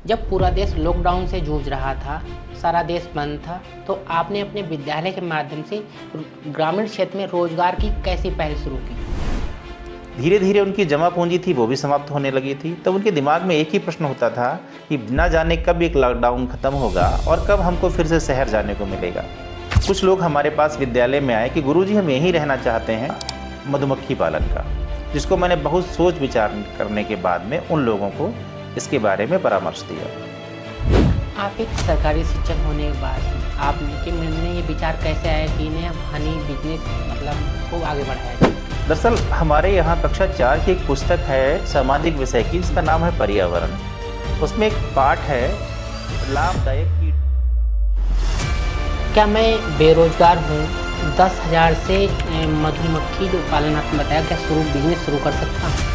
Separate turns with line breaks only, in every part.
जब पूरा देश लॉकडाउन से जूझ रहा था, सारा देश बंद था, तो आपने अपने विद्यालय के माध्यम से ग्रामीण क्षेत्र में रोजगार की कैसी पहल शुरू की?
धीरे धीरे उनकी जमा पूंजी थी वो भी समाप्त होने लगी थी। तब उनके दिमाग में एक ही प्रश्न होता था कि ना जाने कब एक लॉकडाउन खत्म होगा और कब हमको फिर से शहर जाने को मिलेगा। कुछ लोग हमारे पास विद्यालय में आए कि गुरुजी हम यहीं रहना चाहते हैं मधुमक्खी पालन का, जिसको मैंने बहुत सोच विचार करने के बाद में उन लोगों को इसके बारे में परामर्श दिया।
आप एक सरकारी शिक्षक होने के बाद आपके मन में ये विचार कैसे आया कि इन्हें हनी बिजनेस को आगे बढ़ाया जाए?
दरअसल हमारे यहाँ कक्षा 4 की एक पुस्तक है सामाजिक विषय की, जिसका नाम है पर्यावरण। उसमें एक पाठ है लाभदायक कीट।
क्या मैं बेरोजगार हूँ, 10,000 से मधुमक्खी जो पालन आपने बताया, क्या बिजनेस शुरू कर सकता हूँ?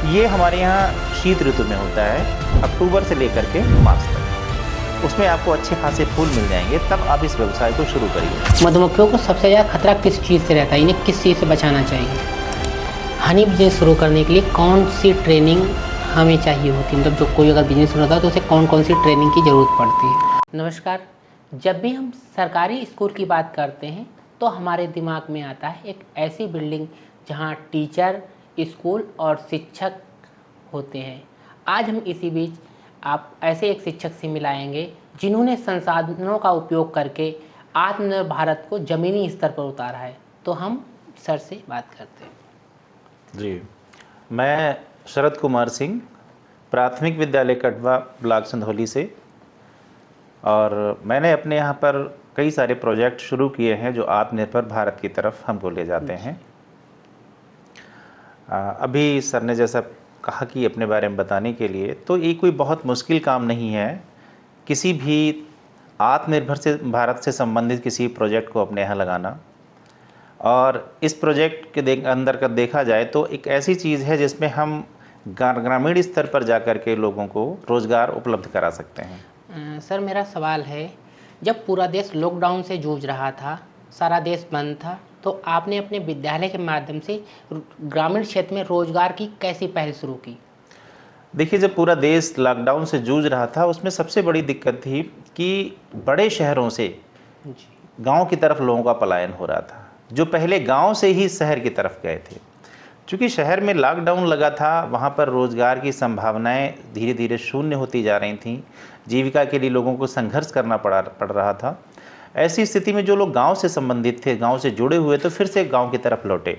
ये हमारे यहाँ शीत ऋतु में होता है, अक्टूबर से लेकर के मार्च तक। उसमें आपको अच्छे खासे फूल मिल जाएंगे, तब आप इस व्यवसाय को शुरू करिए।
मधुमक्खियों को सबसे ज़्यादा खतरा किस चीज़ से रहता है? इन्हें किस चीज़ से बचाना चाहिए? हनी बिजनेस शुरू करने के लिए कौन सी ट्रेनिंग हमें चाहिए होती है? मतलब जो कोई अगर बिजनेस शुरू होता है तो उसे कौन कौन सी ट्रेनिंग की ज़रूरत पड़ती है? नमस्कार। जब भी हम सरकारी स्कूल की बात करते हैं तो हमारे दिमाग में आता है एक ऐसी बिल्डिंग जहाँ टीचर, स्कूल और शिक्षक होते हैं। आज हम इसी बीच आप ऐसे एक शिक्षक से मिलाएंगे जिन्होंने संसाधनों का उपयोग करके आत्मनिर्भर भारत को ज़मीनी स्तर पर उतारा है। तो हम सर से बात करते हैं।
जी, मैं शरद कुमार सिंह, प्राथमिक विद्यालय कटवा, ब्लॉक संधौली से, और मैंने अपने यहाँ पर कई सारे प्रोजेक्ट शुरू किए हैं जो आत्मनिर्भर भारत की तरफ हमको ले जाते हैं। अभी सर ने जैसा कहा कि अपने बारे में बताने के लिए, तो ये कोई बहुत मुश्किल काम नहीं है किसी भी आत्मनिर्भर से भारत से संबंधित किसी प्रोजेक्ट को अपने यहाँ लगाना। और इस प्रोजेक्ट के अंदर का देखा जाए तो एक ऐसी चीज़ है जिसमें हम ग्रामीण स्तर पर जाकर के लोगों को रोज़गार उपलब्ध करा सकते हैं।
सर मेरा सवाल है, जब पूरा देश लॉकडाउन से जूझ रहा था, सारा देश बंद था, तो आपने अपने विद्यालय के माध्यम से ग्रामीण क्षेत्र में रोजगार की कैसी पहल शुरू की?
देखिए, जब पूरा देश लॉकडाउन से जूझ रहा था उसमें सबसे बड़ी दिक्कत थी कि बड़े शहरों से गांव की तरफ लोगों का पलायन हो रहा था, जो पहले गांव से ही शहर की तरफ गए थे। चूँकि शहर में लॉकडाउन लगा था, वहाँ पर रोज़गार की संभावनाएं धीरे धीरे शून्य होती जा रही थीं। जीविका के लिए लोगों को संघर्ष करना पड़ रहा था। ऐसी स्थिति में जो लोग गांव से संबंधित थे, गांव से जुड़े हुए, तो फिर से गांव की तरफ लौटे।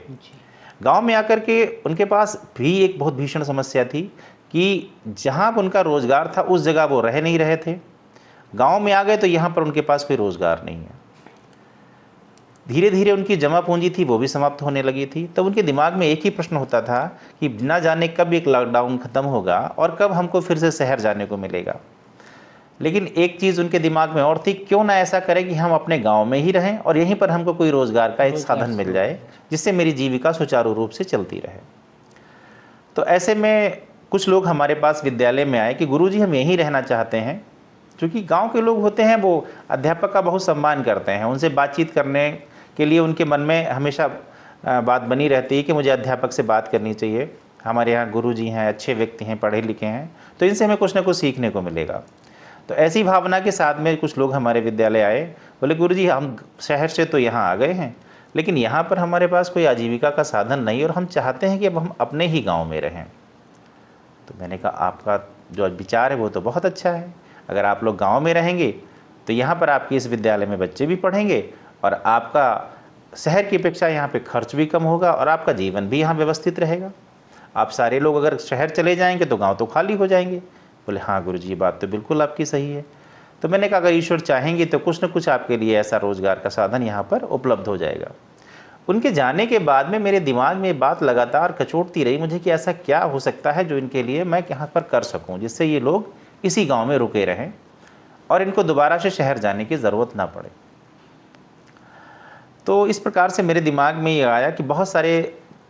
गांव में आकर के उनके पास भी एक बहुत भीषण समस्या थी कि जहां उनका रोज़गार था उस जगह वो रह नहीं रहे थे। गांव में आ गए तो यहाँ पर उनके पास कोई रोज़गार नहीं है। धीरे धीरे उनकी जमा पूंजी थी वो भी समाप्त होने लगी थी। तब उनके दिमाग में एक ही प्रश्न होता था कि ना जाने कब एक लॉकडाउन खत्म होगा और कब हमको फिर से शहर जाने को मिलेगा। लेकिन एक चीज़ उनके दिमाग में और थी, क्यों ना ऐसा करें कि हम अपने गांव में ही रहें और यहीं पर हमको कोई रोज़गार का एक साधन मिल जाए जिससे मेरी जीविका सुचारू रूप से चलती रहे। तो ऐसे में कुछ लोग हमारे पास विद्यालय में आए कि गुरुजी हम यहीं रहना चाहते हैं। क्योंकि गांव के लोग होते हैं वो अध्यापक का बहुत सम्मान करते हैं, उनसे बातचीत करने के लिए उनके मन में हमेशा बात बनी रहती है कि मुझे अध्यापक से बात करनी चाहिए। हमारे यहाँ गुरुजी हैं, अच्छे व्यक्ति हैं, पढ़े लिखे हैं, तो इनसे हमें कुछ ना कुछ सीखने को मिलेगा। तो ऐसी भावना के साथ में कुछ लोग हमारे विद्यालय आए, बोले गुरुजी हम शहर से तो यहाँ आ गए हैं, लेकिन यहाँ पर हमारे पास कोई आजीविका का साधन नहीं और हम चाहते हैं कि अब हम अपने ही गांव में रहें। तो मैंने कहा आपका जो विचार है वो तो बहुत अच्छा है। अगर आप लोग गांव में रहेंगे तो यहाँ पर आपके इस विद्यालय में बच्चे भी पढ़ेंगे और आपका शहर की अपेक्षा यहाँ पे खर्च भी कम होगा और आपका जीवन भी यहाँ व्यवस्थित रहेगा। आप सारे लोग अगर शहर चले जाएंगे तो गाँव तो खाली हो जाएंगे। बोले हाँ गुरुजी, ये बात तो बिल्कुल आपकी सही है। तो मैंने कहा अगर ईश्वर चाहेंगे तो कुछ न कुछ आपके लिए ऐसा रोज़गार का साधन यहाँ पर उपलब्ध हो जाएगा। उनके जाने के बाद में मेरे दिमाग में बात लगातार कचोटती रही मुझे कि ऐसा क्या हो सकता है जो इनके लिए मैं यहाँ पर कर सकूँ, जिससे ये लोग इसी गाँव में रुके रहें और इनको दोबारा से शहर जाने की ज़रूरत ना पड़े। तो इस प्रकार से मेरे दिमाग में ये आया कि बहुत सारे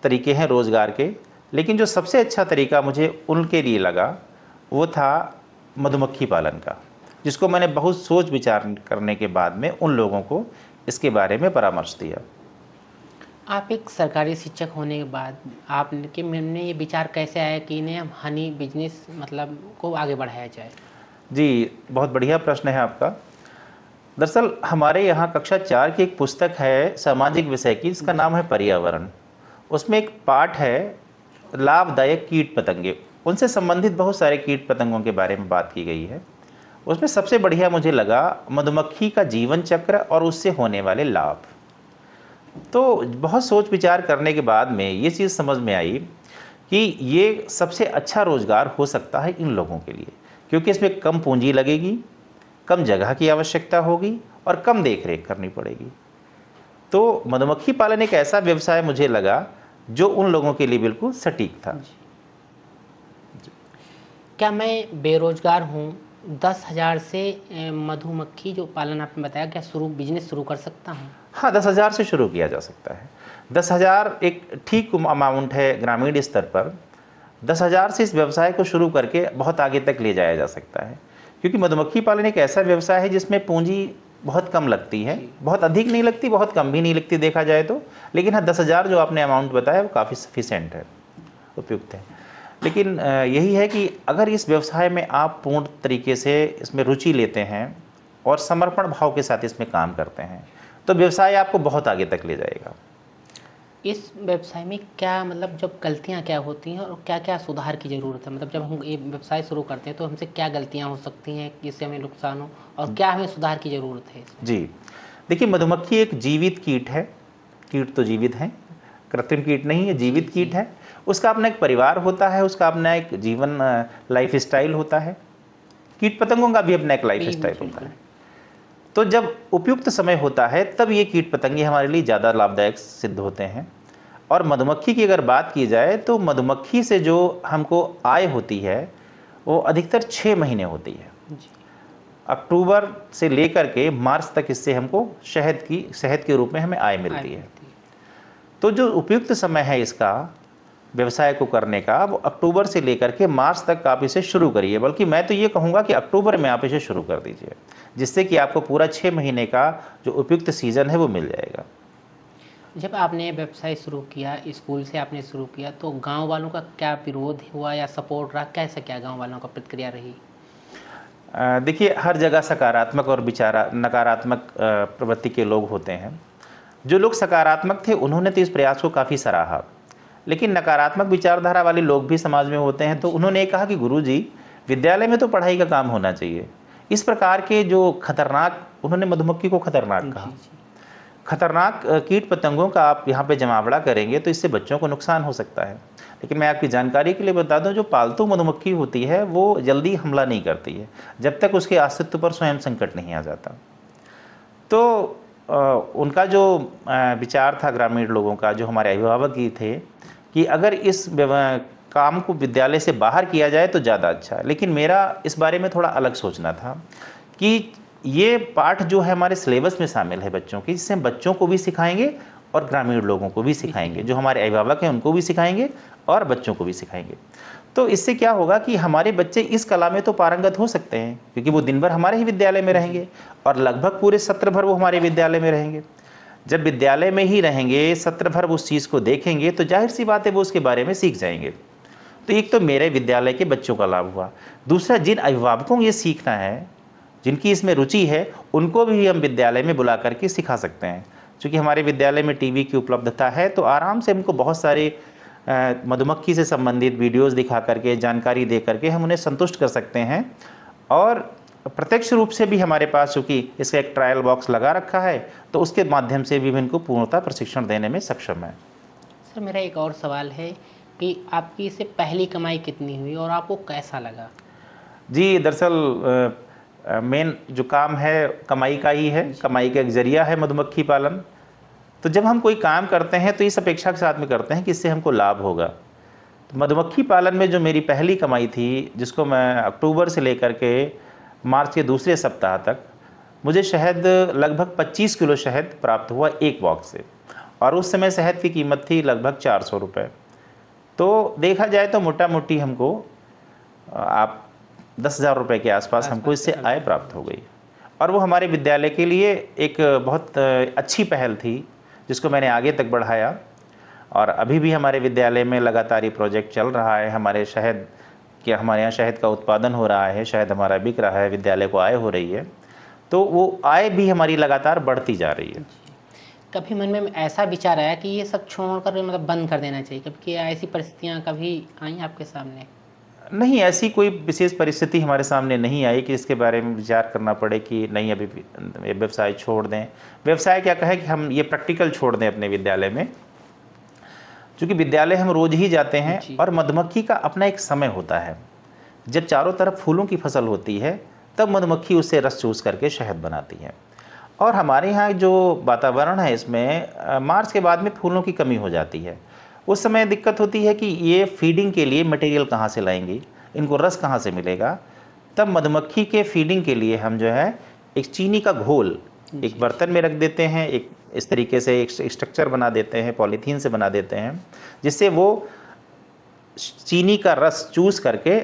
तरीके हैं रोज़गार के, लेकिन जो सबसे अच्छा तरीका मुझे उनके लिए लगा वो था मधुमक्खी पालन का, जिसको मैंने बहुत सोच विचार करने के बाद में उन लोगों को इसके बारे में परामर्श दिया।
आप एक सरकारी शिक्षक होने के बाद आपने कि मन में ये विचार कैसे आया कि इन्हें हम हनी बिजनेस मतलब को आगे बढ़ाया जाए?
जी, बहुत बढ़िया प्रश्न है आपका। दरअसल हमारे यहाँ कक्षा 4 की एक पुस्तक है सामाजिक विषय की, जिसका नाम है पर्यावरण। उसमें एक पाठ है लाभदायक कीट पतंगे। उनसे संबंधित बहुत सारे कीट पतंगों के बारे में बात की गई है। उसमें सबसे बढ़िया मुझे लगा मधुमक्खी का जीवन चक्र और उससे होने वाले लाभ। तो बहुत सोच विचार करने के बाद में ये चीज़ समझ में आई कि ये सबसे अच्छा रोज़गार हो सकता है इन लोगों के लिए, क्योंकि इसमें कम पूंजी लगेगी, कम जगह की आवश्यकता होगी और कम देख रेख करनी पड़ेगी। तो मधुमक्खी पालन एक ऐसा व्यवसाय मुझे लगा जो उन लोगों के लिए बिल्कुल सटीक था।
क्या मैं बेरोजगार हूँ, 10,000 से मधुमक्खी जो पालन आपने बताया, क्या बिजनेस शुरू कर सकता हूँ?
हाँ, 10,000 से शुरू किया जा सकता है। 10,000 एक ठीक अमाउंट है ग्रामीण स्तर पर। 10,000 से इस व्यवसाय को शुरू करके बहुत आगे तक ले जाया जा सकता है, क्योंकि मधुमक्खी पालन एक ऐसा व्यवसाय है जिसमें पूंजी बहुत कम लगती है, बहुत अधिक नहीं लगती, बहुत कम भी नहीं लगती देखा जाए तो। लेकिन हाँ, 10,000 जो आपने अमाउंट बताया वो काफ़ी सफिशेंट है, उपयुक्त है। लेकिन यही है कि अगर इस व्यवसाय में आप पूर्ण तरीके से इसमें रुचि लेते हैं और समर्पण भाव के साथ इसमें काम करते हैं, तो व्यवसाय आपको बहुत आगे तक ले जाएगा।
इस व्यवसाय में क्या मतलब जब गलतियाँ क्या होती हैं और क्या-क्या सुधार की ज़रूरत है? मतलब जब हम ये व्यवसाय शुरू करते हैं तो हमसे क्या गलतियाँ हो सकती हैं जिससे हमें नुकसान हो, और क्या हमें सुधार की ज़रूरत है इसमें?
जी, देखिए मधुमक्खी एक जीवित कीट है। कीट तो जीवित हैं, कृत्रिम कीट नहीं है, जीवित कीट है। उसका अपना एक परिवार होता है, उसका अपना एक जीवन लाइफ स्टाइल होता है। कीट पतंगों का भी अपना एक लाइफ स्टाइल होता है। तो जब उपयुक्त समय होता है तब ये कीट पतंगे हमारे लिए ज़्यादा लाभदायक सिद्ध होते हैं। और मधुमक्खी की अगर बात की जाए तो मधुमक्खी से जो हमको आय होती है वो अधिकतर 6 महीने होती है। अक्टूबर से लेकर के मार्च तक इससे हमको शहद के रूप में हमें आय मिलती है। तो जो उपयुक्त समय है इसका व्यवसाय को करने का, वो अक्टूबर से लेकर के मार्च तक आप इसे शुरू करिए। बल्कि मैं तो ये कहूँगा कि अक्टूबर में आप इसे शुरू कर दीजिए, जिससे कि आपको पूरा 6 महीने का जो उपयुक्त सीज़न है वो मिल जाएगा।
जब आपने व्यवसाय शुरू किया, स्कूल से आपने शुरू किया, तो गांव वालों का क्या विरोध हुआ या सपोर्ट रहा? कैसा क्या गांव वालों का प्रतिक्रिया रही?
देखिए, हर जगह सकारात्मक और नकारात्मक प्रवृत्ति के लोग होते हैं। जो लोग सकारात्मक थे उन्होंने तो इस प्रयास को काफ़ी सराहा, लेकिन नकारात्मक विचारधारा वाले लोग भी समाज में होते हैं। तो उन्होंने ये कहा कि गुरुजी, विद्यालय में तो पढ़ाई का काम होना चाहिए। इस प्रकार के जो खतरनाक, उन्होंने मधुमक्खी को खतरनाक कहा। खतरनाक कीट पतंगों का आप यहाँ पे जमावड़ा करेंगे तो इससे बच्चों को नुकसान हो सकता है। लेकिन मैं आपकी जानकारी के लिए बता दूं, जो पालतू मधुमक्खी होती है वो जल्दी हमला नहीं करती है जब तक उसके अस्तित्व पर स्वयं संकट नहीं आ जाता। तो उनका जो विचार था ग्रामीण लोगों का, जो हमारे अभिभावक ही थे, कि अगर इस काम को विद्यालय से बाहर किया जाए तो ज़्यादा अच्छा है। लेकिन मेरा इस बारे में थोड़ा अलग सोचना था कि ये पाठ जो है हमारे सिलेबस में शामिल है बच्चों की, जिससे हम बच्चों को भी सिखाएंगे और ग्रामीण लोगों को भी सिखाएंगे, जो हमारे अभिभावक हैं उनको भी सिखाएंगे और बच्चों को भी सिखाएंगे। तो इससे क्या होगा कि हमारे बच्चे इस कला में तो पारंगत हो सकते हैं, क्योंकि वो दिन भर हमारे ही विद्यालय में रहेंगे और लगभग पूरे सत्र भर वो हमारे विद्यालय में रहेंगे। जब विद्यालय में ही रहेंगे, सत्र भर उस चीज़ को देखेंगे, तो जाहिर सी बात है वो उसके बारे में सीख जाएंगे। तो एक तो मेरे विद्यालय के बच्चों का लाभ हुआ। दूसरा, जिन अभिभावकों को ये सीखना है, जिनकी इसमें रुचि है, उनको भी हम विद्यालय में बुला करके सिखा सकते हैं। चूँकि हमारे विद्यालय में टीवी की उपलब्धता है, तो आराम से हमको बहुत सारे मधुमक्खी से संबंधित वीडियोज़ दिखा करके, जानकारी दे करके हम उन्हें संतुष्ट कर सकते हैं। और प्रत्यक्ष रूप से भी हमारे पास चूँकि इसका एक ट्रायल बॉक्स लगा रखा है, तो उसके माध्यम से भी इनको पूर्णतः प्रशिक्षण देने में सक्षम है।
सर, मेरा एक और सवाल है कि आपकी इससे पहली कमाई कितनी हुई और आपको कैसा लगा?
जी, दरअसल मेन जो काम है कमाई का ही है, कमाई का एक जरिया है मधुमक्खी पालन। तो जब हम कोई काम करते हैं तो इस अपेक्षा के साथ में करते हैं कि इससे हमको लाभ होगा। तो मधुमक्खी पालन में जो मेरी पहली कमाई थी, जिसको मैं अक्टूबर से लेकर के मार्च के दूसरे सप्ताह तक, मुझे शहद लगभग 25 किलो शहद प्राप्त हुआ एक बॉक्स से, और उस समय शहद की कीमत थी लगभग 400 रुपये। तो देखा जाए तो मोटा मोटी हमको आप 10,000 रुपये के आसपास हमको इससे आय प्राप्त हो गई। और वो हमारे विद्यालय के लिए एक बहुत अच्छी पहल थी, जिसको मैंने आगे तक बढ़ाया और अभी भी हमारे विद्यालय में लगातार ये प्रोजेक्ट चल रहा है। हमारे यहाँ शहद का उत्पादन हो रहा है, शहद हमारा बिक रहा है, विद्यालय को आय हो रही है, तो वो आय भी हमारी लगातार बढ़ती जा रही है।
कभी मन में ऐसा विचार आया कि ये सब छोड़कर मतलब बंद कर देना चाहिए, कभी ऐसी परिस्थितियाँ कभी आई आपके सामने?
नहीं, ऐसी कोई विशेष परिस्थिति हमारे सामने नहीं आई कि इसके बारे में विचार करना पड़े कि नहीं अभी ये व्यवसाय छोड़ दें। व्यवसाय क्या कहे कि हम ये प्रैक्टिकल छोड़ दें अपने विद्यालय में, क्योंकि विद्यालय हम रोज ही जाते हैं और मधुमक्खी का अपना एक समय होता है। जब चारों तरफ फूलों की फसल होती है तब मधुमक्खी उससे रस चूस करके शहद बनाती है। और हमारे यहाँ जो वातावरण है इसमें मार्च के बाद में फूलों की कमी हो जाती है। उस समय दिक्कत होती है कि ये फीडिंग के लिए मटेरियल कहाँ से लाएंगी, इनको रस कहाँ से मिलेगा। तब मधुमक्खी के फीडिंग के लिए हम जो है एक चीनी का घोल एक बर्तन में रख देते हैं, एक इस तरीके से एक स्ट्रक्चर बना देते हैं, पॉलीथीन से बना देते हैं, जिससे वो चीनी का रस चूस करके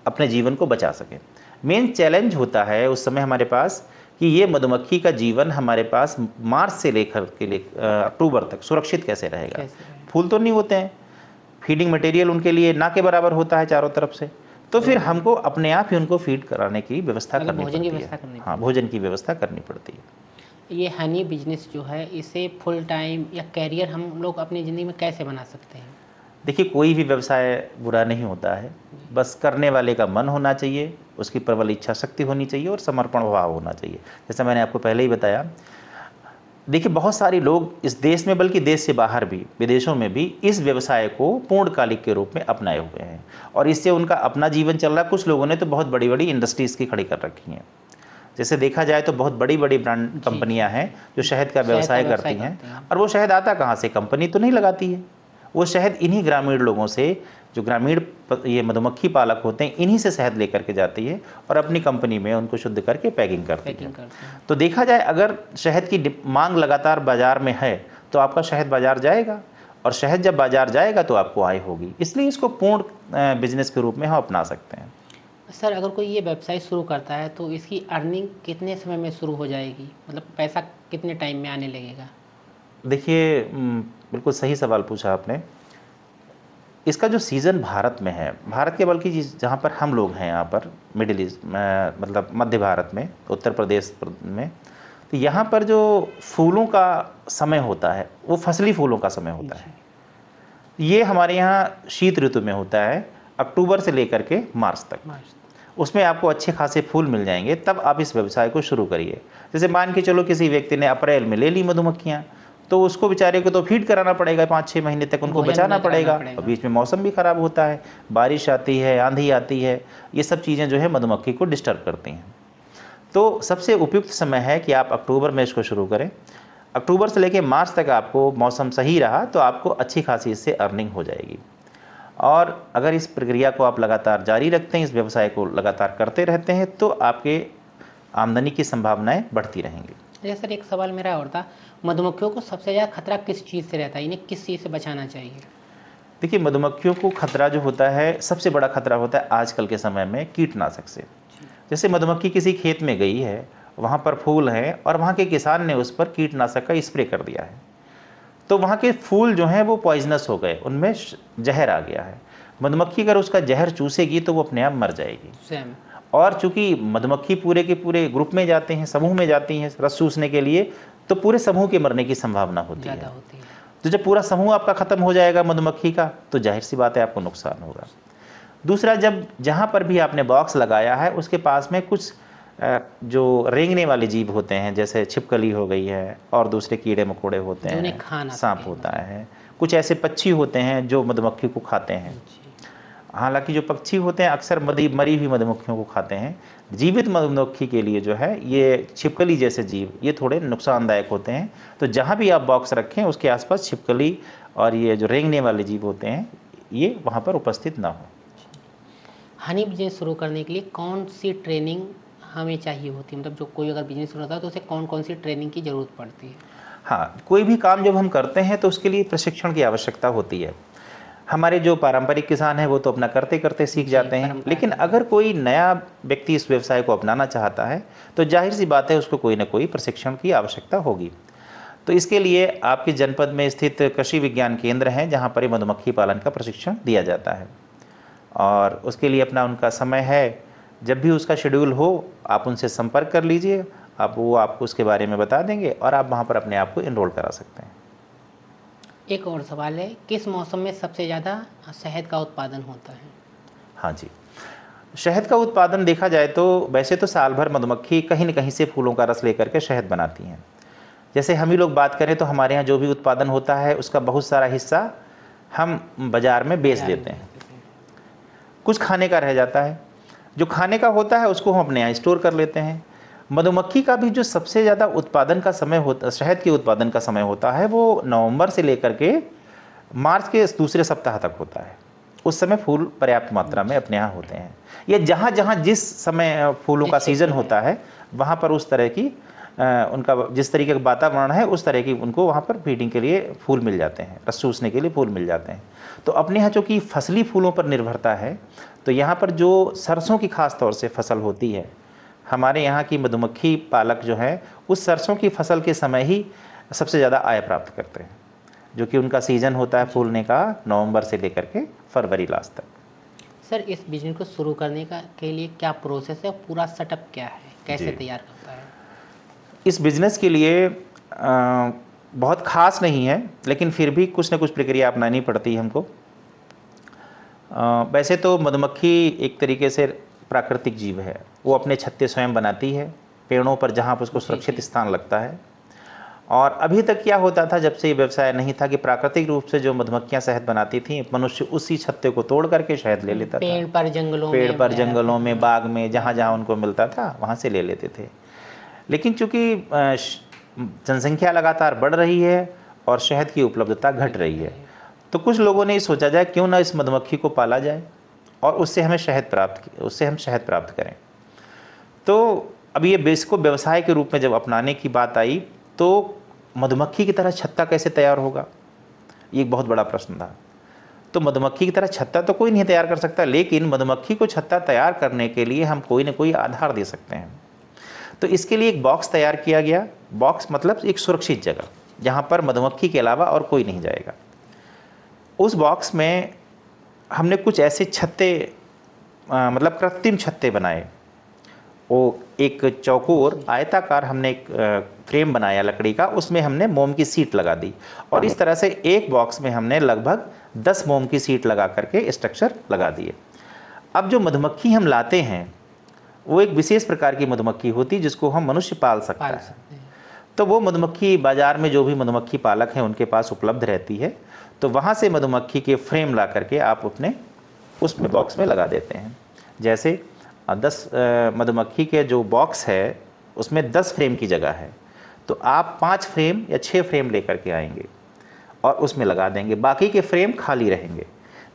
अपने जीवन को बचा सके। मेन चैलेंज होता है उस समय हमारे पास कि ये मधुमक्खी का जीवन हमारे पास मार्च से लेकर के लिए अक्टूबर तक सुरक्षित कैसे रहेगा। फूल तो नहीं होते हैं, फीडिंग मटेरियल उनके लिए ना के बराबर होता है चारों तरफ से, तो फिर हमको अपने आप ही उनको फीड कराने की व्यवस्था करनी पड़ती है। हाँ, भोजन की व्यवस्था करनी पड़ती है।
ये हनी बिजनेस जो है इसे फुल टाइम या कैरियर हम लोग अपनी ज़िंदगी में कैसे बना सकते हैं?
देखिए, कोई भी व्यवसाय बुरा नहीं होता है, बस करने वाले का मन होना चाहिए, उसकी प्रबल इच्छा शक्ति होनी चाहिए और समर्पण भाव होना चाहिए। जैसा मैंने आपको पहले ही बताया, देखिए बहुत सारे लोग इस देश में बल्कि देश से बाहर भी विदेशों में भी इस व्यवसाय को पूर्णकालिक के रूप में अपनाए हुए हैं और इससे उनका अपना जीवन चल रहा है। कुछ लोगों ने तो बहुत बड़ी बड़ी इंडस्ट्रीज़ की खड़ी कर रखी हैं। जैसे देखा जाए तो बहुत बड़ी बड़ी ब्रांड कंपनियां हैं जो शहद का व्यवसाय करती हैं, और वो शहद आता कहाँ से? कंपनी तो नहीं लगाती है, वो शहद इन्हीं ग्रामीण लोगों से, जो ग्रामीण ये मधुमक्खी पालक होते हैं, इन्हीं से शहद लेकर के जाती है और अपनी कंपनी में उनको शुद्ध करके पैकिंग करती है। तो देखा जाए अगर शहद की मांग लगातार बाजार में है तो आपका शहद बाजार जाएगा, और शहद जब बाजार जाएगा तो आपको आय होगी। इसलिए इसको पूर्ण बिजनेस के रूप में हम अपना सकते हैं।
सर, अगर कोई ये वेबसाइट शुरू करता है तो इसकी अर्निंग कितने समय में शुरू हो जाएगी, मतलब पैसा कितने टाइम में आने लगेगा?
देखिए, बिल्कुल सही सवाल पूछा आपने। इसका जो सीज़न भारत में है, भारत के बल्कि जहाँ पर हम लोग हैं, यहाँ पर मिडिल ईस्ट मतलब मध्य भारत में, उत्तर प्रदेश में, तो यहाँ पर जो फूलों का समय होता है वो फसली फूलों का समय होता है। ये हमारे यहाँ शीत ऋतु में होता है, अक्टूबर से लेकर के मार्च तक। उसमें आपको अच्छे खासे फूल मिल जाएंगे, तब आप इस व्यवसाय को शुरू करिए। जैसे मान के चलो किसी व्यक्ति ने अप्रैल में ले ली मधुमक्खियाँ, तो उसको बेचारे को तो फीड कराना पड़ेगा, 5-6 महीने तक उनको बचाना पड़ेगा। और बीच में मौसम भी ख़राब होता है, बारिश आती है, आंधी आती है, ये सब चीज़ें जो है मधुमक्खी को डिस्टर्ब करती हैं। तो सबसे उपयुक्त समय है कि आप अक्टूबर में इसको शुरू करें। अक्टूबर से लेकर मार्च तक आपको मौसम सही रहा तो आपको अच्छी खासी इससे अर्निंग हो जाएगी। और अगर इस प्रक्रिया को आप लगातार जारी रखते हैं, इस व्यवसाय को लगातार करते रहते हैं, तो आपके आमदनी की संभावनाएँ बढ़ती रहेंगी।
अच्छा सर, एक सवाल मेरा और था, मधुमक्खियों को सबसे ज़्यादा खतरा किस चीज़ से रहता है, इन्हें किस चीज़ से बचाना चाहिए?
देखिए, मधुमक्खियों को खतरा जो होता है, सबसे बड़ा खतरा होता है आजकल के समय में कीटनाशक से। जैसे मधुमक्खी किसी खेत में गई है, वहाँ पर फूल हैं और वहाँ के किसान ने उस पर कीटनाशक का स्प्रे कर दिया है, तो वहाँ के फूल जो हैं वो पॉइजनस हो गए, उनमें जहर आ गया है। मधुमक्खी अगर उसका जहर चूसेगी तो वो अपने आप मर जाएगी। और चूंकि मधुमक्खी पूरे के पूरे ग्रुप में जाते हैं, समूह में जाती हैं रस चूसने के लिए, तो पूरे समूह के मरने की संभावना होती है। तो जब पूरा समूह आपका ख़त्म हो जाएगा मधुमक्खी का, तो जाहिर सी बात है आपको नुकसान होगा। दूसरा, जब जहाँ पर भी आपने बॉक्स लगाया है उसके पास में कुछ जो रेंगने वाले जीव होते हैं, जैसे छिपकली हो गई है और दूसरे कीड़े मकोड़े होते हैं, सांप होता है, कुछ ऐसे पक्षी होते हैं जो मधुमक्खी को खाते हैं। हालांकि जो पक्षी होते हैं अक्सर मरी हुई मधुमक्खियों को खाते हैं। जीवित मधुमक्खी के लिए जो है ये छिपकली जैसे जीव ये थोड़े नुकसानदायक होते हैं। तो जहाँ भी आप बॉक्स रखें उसके आसपास छिपकली और ये जो रेंगने वाले जीव होते हैं ये वहाँ पर उपस्थित ना हो।
हनी बिजनेस शुरू करने के लिए कौन सी ट्रेनिंग हमें चाहिए होती है, मतलब जो कोई अगर बिजनेस शुरू होता है तो उसे कौन कौन सी ट्रेनिंग की ज़रूरत पड़ती है?
हाँ, कोई भी काम जब हम करते हैं तो उसके लिए प्रशिक्षण की आवश्यकता होती है। हमारे जो पारंपरिक किसान हैं वो तो अपना करते करते सीख जाते हैं, लेकिन अगर कोई नया व्यक्ति इस व्यवसाय को अपनाना चाहता है तो जाहिर सी बात है उसको कोई ना कोई प्रशिक्षण की आवश्यकता होगी। तो इसके लिए आपके जनपद में स्थित कृषि विज्ञान केंद्र हैं जहाँ पर ये मधुमक्खी पालन का प्रशिक्षण दिया जाता है, और उसके लिए अपना उनका समय है। जब भी उसका शेड्यूल हो आप उनसे संपर्क कर लीजिए, वो आपको उसके बारे में बता देंगे और आप वहाँ पर अपने आप को एनरोल करा सकते हैं।
एक और सवाल है, किस मौसम में सबसे ज़्यादा शहद का उत्पादन होता है?
हाँ जी, शहद का उत्पादन देखा जाए तो वैसे तो साल भर मधुमक्खी कहीं न कहीं से फूलों का रस लेकर के शहद बनाती हैं। जैसे हम ही लोग बात करें तो हमारे यहाँ जो भी उत्पादन होता है उसका बहुत सारा हिस्सा हम बाज़ार में बेच देते हैं, कुछ खाने का रह जाता है। जो खाने का होता है उसको हम अपने यहाँ स्टोर कर लेते हैं। मधुमक्खी का भी जो सबसे ज़्यादा उत्पादन का समय होता, शहद के उत्पादन का समय होता है, वो नवंबर से लेकर के मार्च के दूसरे सप्ताह तक होता है। उस समय फूल पर्याप्त मात्रा में अपने यहाँ होते हैं। ये जहाँ जहाँ जिस समय फूलों का सीज़न होता है वहाँ पर उस तरह की उनका जिस तरीके का वातावरण है उस तरह की उनको वहाँ पर फीडिंग के लिए फूल मिल जाते हैं, रस चूसने के लिए फूल मिल जाते हैं। तो अपने यहाँ चूँकि फसली फूलों पर निर्भरता है, तो यहाँ पर जो सरसों की खास तौर से फसल होती है, हमारे यहाँ की मधुमक्खी पालक जो हैं उस सरसों की फसल के समय ही सबसे ज़्यादा आय प्राप्त करते हैं, जो कि उनका सीज़न होता है फूलने का नवंबर से लेकर के फरवरी लास्ट तक।
सर, इस बिजनेस को शुरू करने के लिए क्या प्रोसेस है, पूरा सेटअप क्या है, कैसे तैयार करता है?
इस बिज़नेस के लिए बहुत ख़ास नहीं है, लेकिन फिर भी कुछ न कुछ प्रक्रिया अपनानी पड़ती है हमको। वैसे तो मधुमक्खी एक तरीके से प्राकृतिक जीव है, वो अपने छत्ते स्वयं बनाती है पेड़ों पर जहाँ पर उसको सुरक्षित स्थान लगता है। और अभी तक क्या होता था, जब से ये व्यवसाय नहीं था, कि प्राकृतिक रूप से जो मधुमक्खियाँ शहद बनाती थीं, मनुष्य उसी छत्ते को तोड़ करके शहद ले लेता था।
पेड़ पर जंगलों
में बाग में जहाँ जहाँ उनको मिलता था वहाँ से ले लेते थे। लेकिन चूँकि जनसंख्या लगातार बढ़ रही है और शहद की उपलब्धता घट रही है, तो कुछ लोगों ने सोचा जाए क्यों ना इस मधुमक्खी को पाला जाए और उससे हम शहद प्राप्त करें। तो अब ये इसको व्यवसाय के रूप में जब अपनाने की बात आई, तो मधुमक्खी की तरह छत्ता कैसे तैयार होगा, ये एक बहुत बड़ा प्रश्न था। तो मधुमक्खी की तरह छत्ता तो कोई नहीं तैयार कर सकता, लेकिन मधुमक्खी को छत्ता तैयार करने के लिए हम कोई न कोई आधार दे सकते हैं। तो इसके लिए एक बॉक्स तैयार किया गया। बॉक्स मतलब एक सुरक्षित जगह जहाँ पर मधुमक्खी के अलावा और कोई नहीं जाएगा। उस बॉक्स में हमने कुछ ऐसे छत्ते मतलब कृत्रिम छत्ते बनाए। वो एक चौकोर आयताकार हमने एक फ्रेम बनाया लकड़ी का, उसमें हमने मोम की सीट लगा दी और इस तरह से एक बॉक्स में हमने लगभग 10 मोम की सीट लगा करके स्ट्रक्चर लगा दिए। अब जो मधुमक्खी हम लाते हैं वो एक विशेष प्रकार की मधुमक्खी होती है जिसको हम मनुष्य पाल सकता है। तो वो मधुमक्खी बाज़ार में जो भी मधुमक्खी पालक हैं उनके पास उपलब्ध रहती है। तो वहाँ से मधुमक्खी के फ्रेम ला करके आप अपने उस बॉक्स में लगा देते हैं। जैसे 10 मधुमक्खी के जो बॉक्स है उसमें 10 फ्रेम की जगह है, तो आप 5 फ्रेम या 6 फ्रेम लेकर के आएंगे और उसमें लगा देंगे, बाकी के फ्रेम खाली रहेंगे।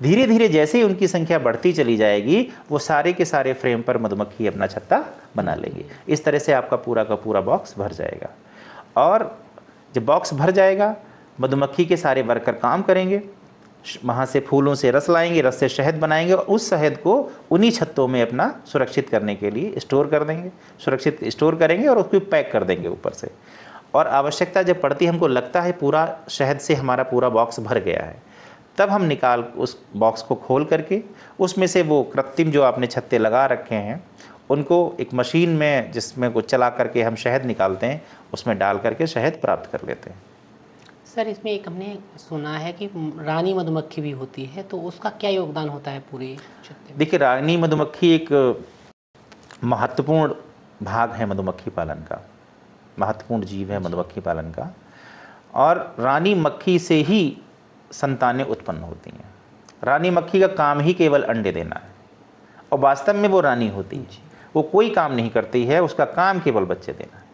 धीरे धीरे जैसे ही उनकी संख्या बढ़ती चली जाएगी, वो सारे के सारे फ्रेम पर मधुमक्खी अपना छत्ता बना लेगी। इस तरह से आपका पूरा का पूरा बॉक्स भर जाएगा। और जब बॉक्स भर जाएगा, मधुमक्खी के सारे वर्कर काम करेंगे, वहाँ से फूलों से रस लाएंगे, रस से शहद बनाएंगे और उस शहद को उन्हीं छत्तों में अपना सुरक्षित करने के लिए स्टोर कर देंगे, सुरक्षित स्टोर करेंगे और उसको पैक कर देंगे ऊपर से। और आवश्यकता जब पड़ती है, हमको लगता है पूरा शहद से हमारा पूरा बॉक्स भर गया है, तब हम निकाल उस बॉक्स को खोल करके उसमें से वो कृत्रिम जो आपने छत्ते लगा रखे हैं उनको एक मशीन में जिसमें को चला करके हम शहद निकालते हैं, उसमें डाल करके शहद प्राप्त कर लेते हैं।
सर, इसमें एक हमने सुना है कि रानी मधुमक्खी भी होती है, तो उसका क्या योगदान होता है पूरे छत्ते में?
देखिए, रानी मधुमक्खी एक महत्वपूर्ण भाग है मधुमक्खी पालन का, महत्वपूर्ण जीव है मधुमक्खी पालन का। और रानी मक्खी से ही संतानें उत्पन्न होती हैं। रानी मक्खी का काम ही केवल अंडे देना है और वास्तव में वो रानी होती है, वो कोई काम नहीं करती है, उसका काम केवल बच्चे देना है।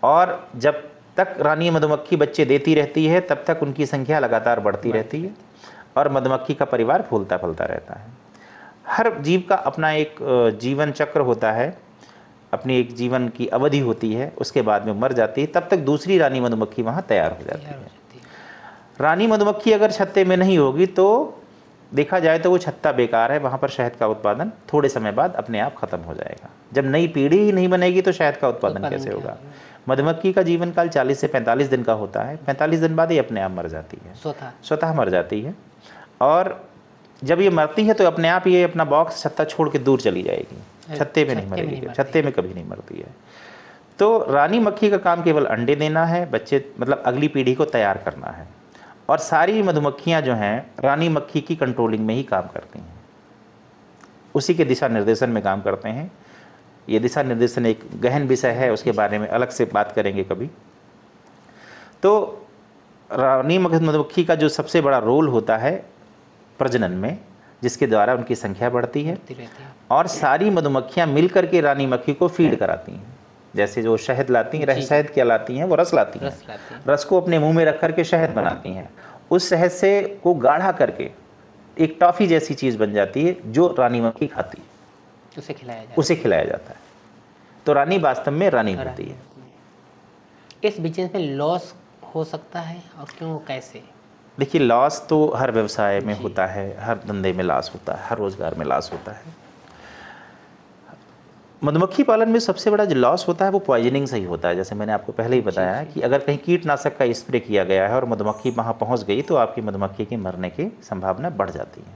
और जब तक रानी मधुमक्खी बच्चे देती रहती है तब तक उनकी संख्या लगातार बढ़ती रहती है और मधुमक्खी का परिवार फूलता फलता रहता है। हर जीव का अपना एक जीवन चक्र होता है, अपनी एक जीवन की अवधि होती है, उसके बाद में मर जाती है, तब तक दूसरी रानी मधुमक्खी वहाँ तैयार हो जाती है। रानी मधुमक्खी अगर छत्ते में नहीं होगी तो देखा जाए तो वो छत्ता बेकार है, वहाँ पर शहद का उत्पादन थोड़े समय बाद अपने आप खत्म हो जाएगा। जब नई पीढ़ी ही नहीं बनेगी तो शहद का उत्पादन कैसे होगा? मधुमक्खी का जीवन काल 40 से 45 दिन का होता है। 45 दिन बाद ये अपने आप मर जाती है, स्वतः मर जाती है। और जब ये मरती है तो अपने आप ये अपना बॉक्स छत्ता छोड़ के दूर चली जाएगी, छत्ते में नहीं मरेगी, छत्ते में कभी नहीं मरती है। तो रानी मक्खी का काम केवल अंडे देना है, बच्चे मतलब अगली पीढ़ी को तैयार करना है। और सारी मधुमक्खियां जो हैं रानी मक्खी की कंट्रोलिंग में ही काम करती हैं, उसी के दिशा निर्देशन में काम करते हैं। ये दिशा निर्देशन एक गहन विषय है, उसके बारे में अलग से बात करेंगे कभी। तो रानी मधुमक्खी का जो सबसे बड़ा रोल होता है प्रजनन में, जिसके द्वारा उनकी संख्या बढ़ती है और सारी मधुमक्खियां मिलकर के रानी मक्खी को फीड कराती हैं। जैसे जो शहद लाती हैं, शहद क्या लाती हैं? वो रस लाती हैं। रस को अपने मुंह में रख करके शहद बनाती हैं। उस शहद से को गाढ़ा करके एक टॉफ़ी जैसी चीज़ बन जाती है जो रानी मक्खी खाती है, उसे खिलाया जाता है। तो रानी वास्तव में रानी होती है।
इस बिजनेस में लॉस हो सकता है और क्यों, कैसे?
देखिए, लॉस तो हर व्यवसाय में होता है, हर धंधे में लॉस होता है, हर रोजगार में लॉस होता है। मधुमक्खी पालन में सबसे बड़ा जो लॉस होता है वो पॉइजनिंग से ही होता है। जैसे मैंने आपको पहले ही बताया है कि अगर कहीं कीटनाशक का स्प्रे किया गया है और मधुमक्खी वहाँ पहुँच गई तो आपकी मधुमक्खी की मरने की संभावना बढ़ जाती है,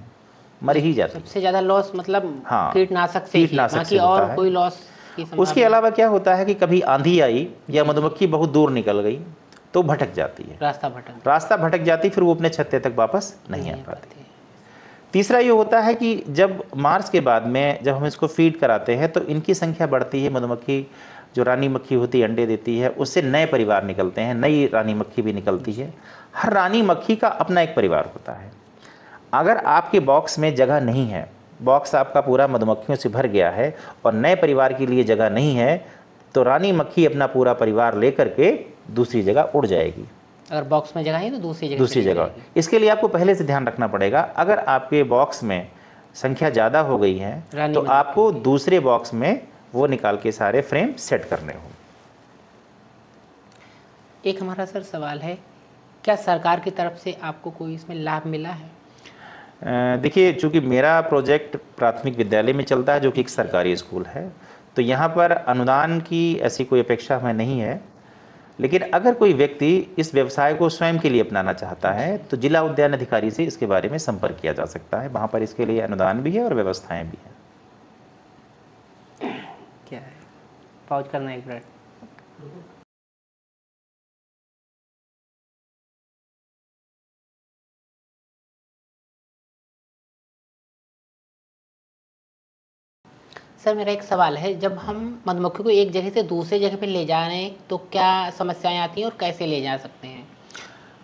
मर ही जाती है।
सबसे ज़्यादा लॉस मतलब
हाँ,
कीटनाशक से और कोई लॉस की संभावना?
उसके अलावा क्या होता है कि कभी आंधी आई या मधुमक्खी बहुत दूर निकल गई तो भटक जाती है, रास्ता भटक जाती, फिर वो अपने छत्ते तक वापस नहीं आ पाती। तीसरा ये होता है कि जब मार्च के बाद में जब हम इसको फीड कराते हैं तो इनकी संख्या बढ़ती है। मधुमक्खी जो रानी मक्खी होती है अंडे देती है, उससे नए परिवार निकलते हैं, नई रानी मक्खी भी निकलती है। हर रानी मक्खी का अपना एक परिवार होता है। अगर आपके बॉक्स में जगह नहीं है, बॉक्स आपका पूरा मधुमक्खियों से भर गया है और नए परिवार के लिए जगह नहीं है, तो रानी मक्खी अपना पूरा परिवार लेकर के दूसरी जगह उड़ जाएगी।
अगर बॉक्स में जगह है तो दूसरी जगह।
इसके लिए आपको पहले से ध्यान रखना पड़ेगा। अगर आपके बॉक्स में संख्या ज़्यादा हो गई है तो आपको दूसरे बॉक्स में वो निकाल के सारे फ्रेम सेट करने हो।
एक हमारा सर सवाल है, क्या सरकार की तरफ से आपको कोई इसमें लाभ मिला है?
देखिए, चूँकि मेरा प्रोजेक्ट प्राथमिक विद्यालय में चलता है जो कि एक सरकारी स्कूल है, तो यहाँ पर अनुदान की ऐसी कोई अपेक्षा हमें नहीं है। लेकिन अगर कोई व्यक्ति इस व्यवसाय को स्वयं के लिए अपनाना चाहता है तो जिला उद्यान अधिकारी से इसके बारे में संपर्क किया जा सकता है। वहाँ पर इसके लिए अनुदान भी है और व्यवस्थाएं भी हैं।
क्या है, पॉज करना एक मिनट। सर, मेरा एक सवाल है, जब हम मधुमक्खी को एक जगह से दूसरे जगह पे ले जा रहे हैं तो क्या समस्याएं आती हैं और कैसे ले जा सकते हैं?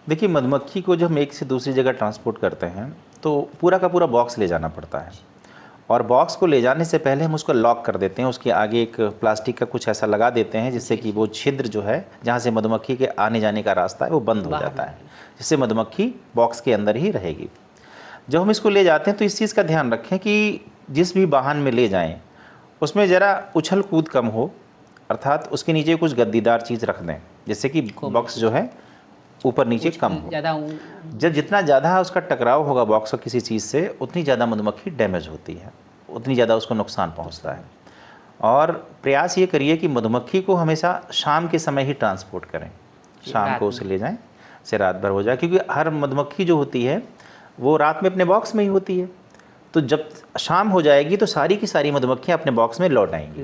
देखिए, मधुमक्खी को जब हम एक से दूसरी जगह ट्रांसपोर्ट करते हैं तो पूरा का पूरा बॉक्स ले जाना पड़ता है और बॉक्स को ले जाने से पहले हम उसको लॉक कर देते हैं। उसके आगे एक प्लास्टिक का कुछ ऐसा लगा देते हैं जिससे कि वो छिद्र जो है जहाँ से मधुमक्खी के आने जाने का रास्ता है वो बंद हो जाता है, जिससे मधुमक्खी बॉक्स के अंदर ही रहेगी। जब हम इसको ले जाते हैं तो इस चीज़ का ध्यान रखें कि जिस भी वाहन में ले जाएँ उसमें ज़रा उछल कूद कम हो, अर्थात उसके नीचे कुछ गद्दीदार चीज़ रख दें जिससे कि बॉक्स जो है ऊपर नीचे कम हो। जब जितना ज़्यादा उसका टकराव होगा बॉक्स का किसी चीज़ से, उतनी ज़्यादा मधुमक्खी डैमेज होती है, उतनी ज़्यादा उसको नुकसान पहुंचता है। और प्रयास ये करिए कि मधुमक्खी को हमेशा शाम के समय ही ट्रांसपोर्ट करें, शाम को उसे ले जाएं, से रात भर हो जाए, क्योंकि हर मधुमक्खी जो होती है वो रात में अपने बॉक्स में ही होती है। तो जब शाम हो जाएगी तो सारी की सारी मधुमक्खियाँ अपने बॉक्स में लौट आएंगी।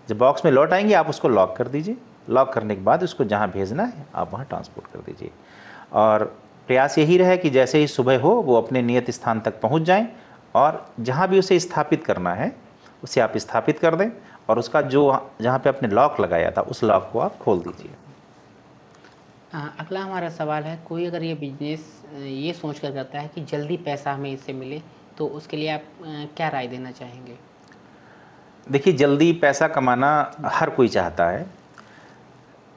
जब बॉक्स में लौट आएंगी आप उसको लॉक कर दीजिए। लॉक करने के बाद उसको जहाँ भेजना है आप वहाँ ट्रांसपोर्ट कर दीजिए। और प्रयास यही रहे कि जैसे ही सुबह हो वो अपने नियत स्थान तक पहुँच जाएं और जहाँ भी उसे स्थापित करना है उसे आप स्थापित कर दें और उसका जो जहाँ पे आपने लॉक लगाया था उस लॉक को आप खोल दीजिए।
अगला हमारा सवाल है, कोई अगर ये बिजनेस ये सोच कर करता है कि जल्दी पैसा हमें इससे मिले तो उसके लिए आप क्या राय देना चाहेंगे?
देखिए, जल्दी पैसा कमाना हर कोई चाहता है,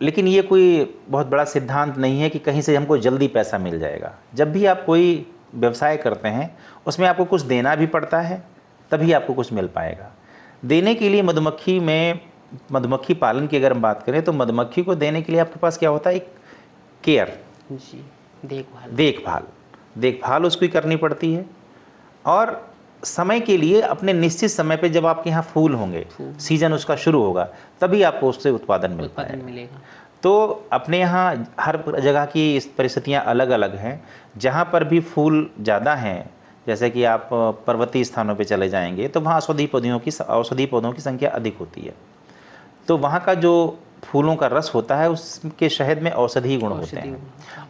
लेकिन ये कोई बहुत बड़ा सिद्धांत नहीं है कि कहीं से हमको जल्दी पैसा मिल जाएगा। जब भी आप कोई व्यवसाय करते हैं उसमें आपको कुछ देना भी पड़ता है, तभी आपको कुछ मिल पाएगा। देने के लिए मधुमक्खी पालन की अगर हम बात करें तो मधुमक्खी को देने के लिए आपके पास क्या होता है, एक केयर जी, देखभाल उसकी करनी पड़ती है। और समय के लिए अपने निश्चित समय पे जब आपके यहाँ फूल होंगे, सीजन उसका शुरू होगा, तभी आपको उससे उत्पादन मिल पाएगा।
मिलेगा।
तो अपने यहाँ हर जगह की परिस्थितियाँ अलग अलग हैं। जहाँ पर भी फूल ज़्यादा हैं, जैसे कि आप पर्वतीय स्थानों पे चले जाएंगे तो वहाँ औषधि पौधों की संख्या अधिक होती है। तो वहाँ का जो फूलों का रस होता है उसके शहद में औषधीय गुण होते हैं,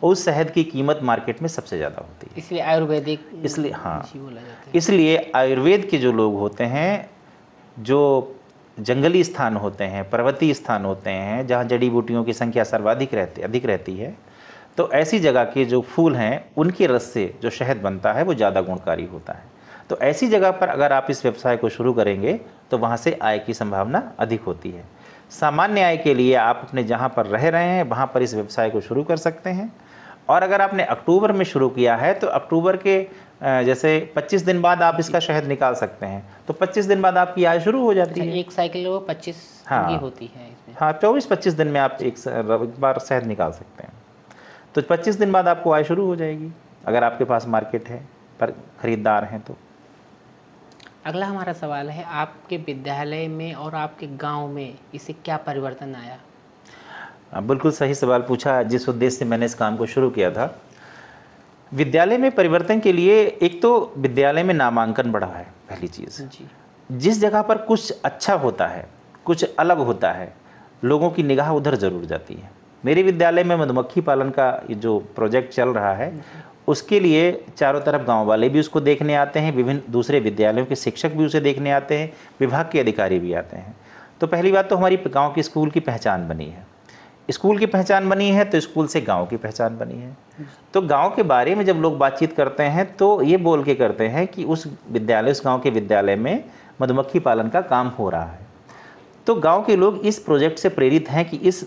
उस शहद की कीमत मार्केट में सबसे ज़्यादा होती है।
इसलिए आयुर्वेदिक,
इसलिए हाँ,
बोला जाता है।
इसलिए आयुर्वेद के जो लोग होते हैं, जो जंगली स्थान होते हैं, पर्वतीय स्थान होते हैं, जहाँ जड़ी बूटियों की संख्या सर्वाधिक अधिक रहती है, तो ऐसी जगह के जो फूल हैं उनके रस से जो शहद बनता है वो ज़्यादा गुणकारी होता है। तो ऐसी जगह पर अगर आप इस व्यवसाय को शुरू करेंगे तो वहाँ से आय की संभावना अधिक होती है। सामान्य आय के लिए आप अपने जहाँ पर रह रहे हैं वहाँ पर इस व्यवसाय को शुरू कर सकते हैं। और अगर आपने अक्टूबर में शुरू किया है तो अक्टूबर के जैसे 25 दिन बाद आप इसका शहद निकाल सकते हैं, तो 25 दिन बाद आपकी आय शुरू हो जाती है।
एक साइकिल वो 25 की होती है इसमें।
हाँ, 24-25 दिन में आप एक बार शहद निकाल सकते हैं, तो 25 दिन बाद आपको आय शुरू हो जाएगी, अगर आपके पास मार्केट है, पर खरीदार हैं तो।
अगला हमारा सवाल है, आपके विद्यालय में और आपके गांव में इससे क्या परिवर्तन आया?
बिल्कुल सही सवाल पूछा। जिस उद्देश्य से मैंने इस काम को शुरू किया था, विद्यालय में परिवर्तन के लिए एक तो विद्यालय में नामांकन बढ़ा है। पहली चीज़, जिस जगह पर कुछ अच्छा होता है, कुछ अलग होता है, लोगों की निगाह उधर ज़रूर जाती है। मेरे विद्यालय में मधुमक्खी पालन का जो प्रोजेक्ट चल रहा है, उसके लिए चारों तरफ गांव वाले भी उसको देखने आते हैं, विभिन्न दूसरे विद्यालयों के शिक्षक भी उसे देखने आते हैं, विभाग के अधिकारी भी आते हैं। तो पहली बात तो हमारी गांव के स्कूल की पहचान बनी है। स्कूल की पहचान बनी है तो स्कूल से गांव की पहचान बनी है। तो गांव के बारे में जब लोग बातचीत करते हैं तो ये बोल के करते हैं कि उस गांव के विद्यालय में मधुमक्खी पालन का काम हो रहा है। तो गांव के लोग इस प्रोजेक्ट से प्रेरित हैं कि इस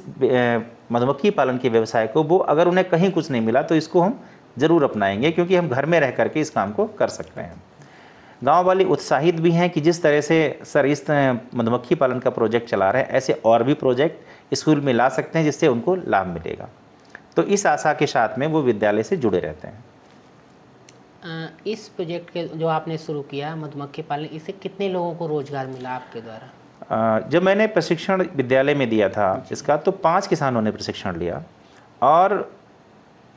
मधुमक्खी पालन के व्यवसाय को, वो अगर उन्हें कहीं कुछ नहीं मिला तो इसको हम ज़रूर अपनाएंगे, क्योंकि हम घर में रह करके इस काम को कर सकते हैं। गांव वाले उत्साहित भी हैं कि जिस तरह से सर इस मधुमक्खी पालन का प्रोजेक्ट चला रहे हैं, ऐसे और भी प्रोजेक्ट स्कूल में ला सकते हैं जिससे उनको लाभ मिलेगा। तो इस आशा के साथ में वो विद्यालय से जुड़े रहते हैं।
इस प्रोजेक्ट के जो आपने शुरू किया मधुमक्खी पालन, इससे कितने लोगों को रोजगार मिला आपके द्वारा?
जब मैंने प्रशिक्षण विद्यालय में दिया था इसका, तो 5 किसानों ने प्रशिक्षण लिया और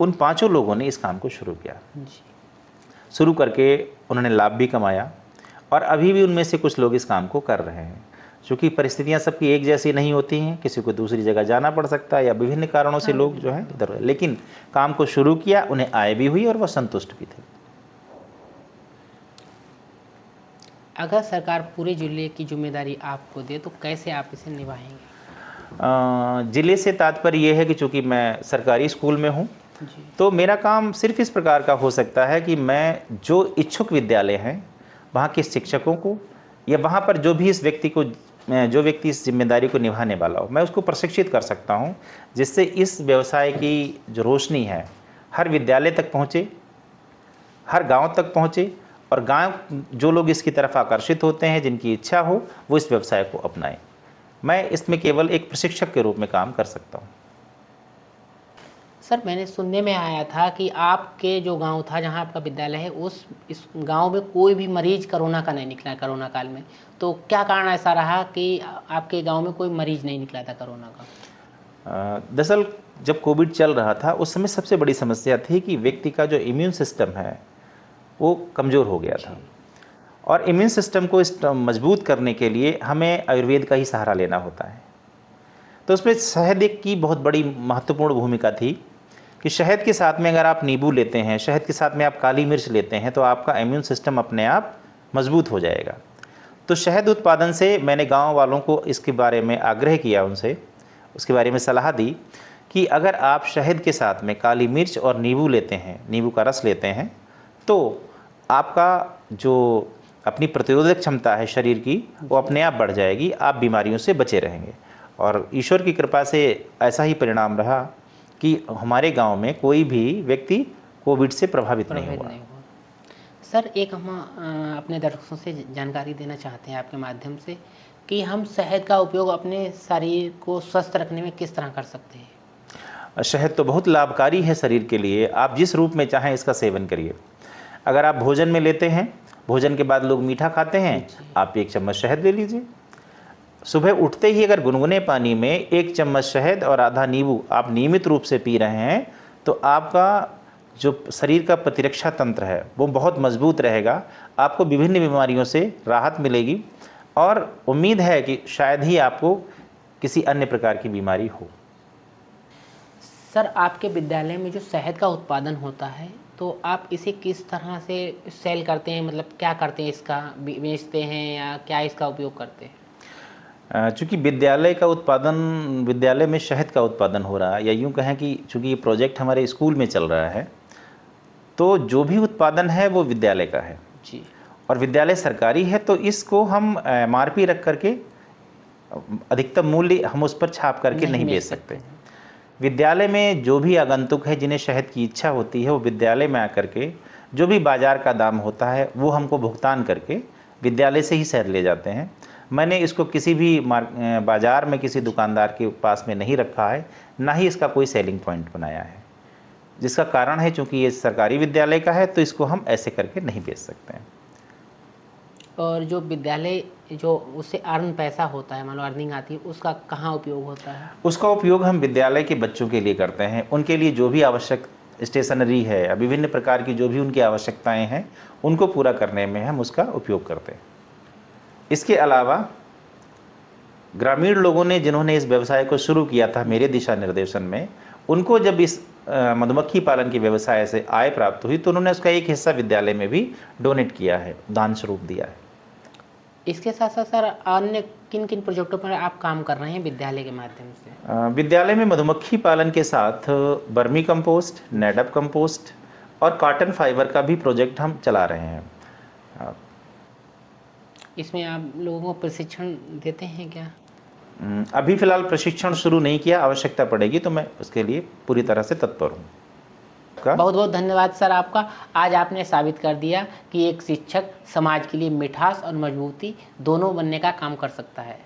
उन 5 लोगों ने इस काम को शुरू किया। शुरू करके उन्होंने लाभ भी कमाया और अभी भी उनमें से कुछ लोग इस काम को कर रहे हैं। क्योंकि परिस्थितियां सबकी एक जैसी नहीं होती हैं, किसी को दूसरी जगह जाना पड़ सकता है या विभिन्न कारणों से लोग जो है इधर, लेकिन काम को शुरू किया, उन्हें आय भी हुई और वह संतुष्ट भी थे।
अगर सरकार पूरे जिले की जिम्मेदारी आपको दे तो कैसे आप इसे निभाएंगे?
जिले से तात्पर्य यह है कि चूँकि मैं सरकारी स्कूल में हूँ, तो मेरा काम सिर्फ इस प्रकार का हो सकता है कि मैं जो इच्छुक विद्यालय हैं वहाँ के शिक्षकों को, या वहाँ पर जो व्यक्ति इस जिम्मेदारी को निभाने वाला हो, मैं उसको प्रशिक्षित कर सकता हूँ, जिससे इस व्यवसाय की जो रोशनी है हर विद्यालय तक पहुँचे, हर गांव तक पहुँचे, और गांव जो लोग इसकी तरफ आकर्षित होते हैं, जिनकी इच्छा हो, वो इस व्यवसाय को अपनाएं। मैं इसमें केवल एक प्रशिक्षक के रूप में काम कर सकता हूँ।
सर, मैंने सुनने में आया था कि आपके जो गांव था जहां आपका विद्यालय है, इस गांव में कोई भी मरीज कोरोना का नहीं निकला कोरोना काल में। तो क्या कारण ऐसा रहा कि आपके गांव में कोई मरीज नहीं निकला था कोरोना का?
दरअसल जब कोविड चल रहा था उस समय सबसे बड़ी समस्या थी कि व्यक्ति का जो इम्यून सिस्टम है वो कमज़ोर हो गया था, और इम्यून सिस्टम को मजबूत करने के लिए हमें आयुर्वेद का ही सहारा लेना होता है। तो उसमें शहद की बहुत बड़ी महत्वपूर्ण भूमिका थी कि शहद के साथ में अगर आप नींबू लेते हैं, शहद के साथ में आप काली मिर्च लेते हैं, तो आपका इम्यून सिस्टम अपने आप मजबूत हो जाएगा। तो शहद उत्पादन से मैंने गांव वालों को इसके बारे में आग्रह किया, उनसे उसके बारे में सलाह दी कि अगर आप शहद के साथ में काली मिर्च और नींबू लेते हैं, नींबू का रस लेते हैं, तो आपका जो अपनी प्रतिरोधक क्षमता है शरीर की, वो अपने आप बढ़ जाएगी, आप बीमारियों से बचे रहेंगे। और ईश्वर की कृपा से ऐसा ही परिणाम रहा कि हमारे गांव में कोई भी व्यक्ति कोविड से प्रभावित नहीं हुआ।
सर, एक हम अपने दर्शकों से जानकारी देना चाहते हैं आपके माध्यम से कि हम शहद का उपयोग अपने शरीर को स्वस्थ रखने में किस तरह कर सकते हैं?
शहद तो बहुत लाभकारी है शरीर के लिए। आप जिस रूप में चाहें इसका सेवन करिए। अगर आप भोजन में लेते हैं भोजन के बाद लोग मीठा खाते हैं, आप 1 चम्मच शहद ले लीजिए। सुबह उठते ही अगर गुनगुने पानी में 1 चम्मच शहद और आधा नींबू आप नियमित रूप से पी रहे हैं तो आपका जो शरीर का प्रतिरक्षा तंत्र है वो बहुत मजबूत रहेगा, आपको विभिन्न बीमारियों से राहत मिलेगी और उम्मीद है कि शायद ही आपको किसी अन्य प्रकार की बीमारी हो।
सर, आपके विद्यालय में जो शहद का उत्पादन होता है तो आप इसे किस तरह से सेल करते हैं, मतलब क्या करते हैं, इसका बेचते हैं या क्या इसका उपयोग करते हैं?
चूँकि विद्यालय में शहद का उत्पादन हो रहा है, या यूँ कहें कि चूँकि ये प्रोजेक्ट हमारे स्कूल में चल रहा है, तो जो भी उत्पादन है वो विद्यालय का है
जी।
और विद्यालय सरकारी है, तो इसको हम MRP रख करके अधिकतम मूल्य हम उस पर छाप करके नहीं बेच सकते। विद्यालय में जो भी आगंतुक है जिन्हें शहद की इच्छा होती है वो विद्यालय में आकर के जो भी बाज़ार का दाम होता है वो हमको भुगतान करके विद्यालय से ही शहद ले जाते हैं। मैंने इसको किसी भी बाज़ार में किसी दुकानदार के पास में नहीं रखा है, ना ही इसका कोई सेलिंग पॉइंट बनाया है, जिसका कारण है चूँकि ये सरकारी विद्यालय का है तो इसको हम ऐसे करके नहीं बेच सकते हैं।
और जो विद्यालय जो उससे अर्न पैसा होता है, मान लो अर्निंग आती है, उसका कहाँ उपयोग होता है?
उसका उपयोग हम विद्यालय के बच्चों के लिए करते हैं। उनके लिए जो भी आवश्यक स्टेशनरी है या विभिन्न प्रकार की जो भी उनकी आवश्यकताएं हैं उनको पूरा करने में हम उसका उपयोग करते हैं। इसके अलावा ग्रामीण लोगों ने जिन्होंने इस व्यवसाय को शुरू किया था मेरे दिशा निर्देशन में, उनको जब इस मधुमक्खी पालन के व्यवसाय से आय प्राप्त हुई तो उन्होंने उसका एक हिस्सा विद्यालय में भी डोनेट किया है, दान स्वरूप दिया है।
इसके साथ साथ सर अन्य किन किन प्रोजेक्टों पर आप काम कर रहे हैं विद्यालय के माध्यम से?
विद्यालय में मधुमक्खी पालन के साथ बर्मी कंपोस्ट, नेडअप कंपोस्ट और कॉटन फाइबर का भी प्रोजेक्ट हम चला रहे हैं।
इसमें आप लोगों को प्रशिक्षण देते हैं क्या?
अभी फ़िलहाल प्रशिक्षण शुरू नहीं किया, आवश्यकता पड़ेगी तो मैं उसके लिए पूरी तरह से तत्पर हूँ।
बहुत बहुत धन्यवाद सर आपका। आज आपने साबित कर दिया कि एक शिक्षक समाज के लिए मिठास और मजबूती दोनों बनने का काम कर सकता है।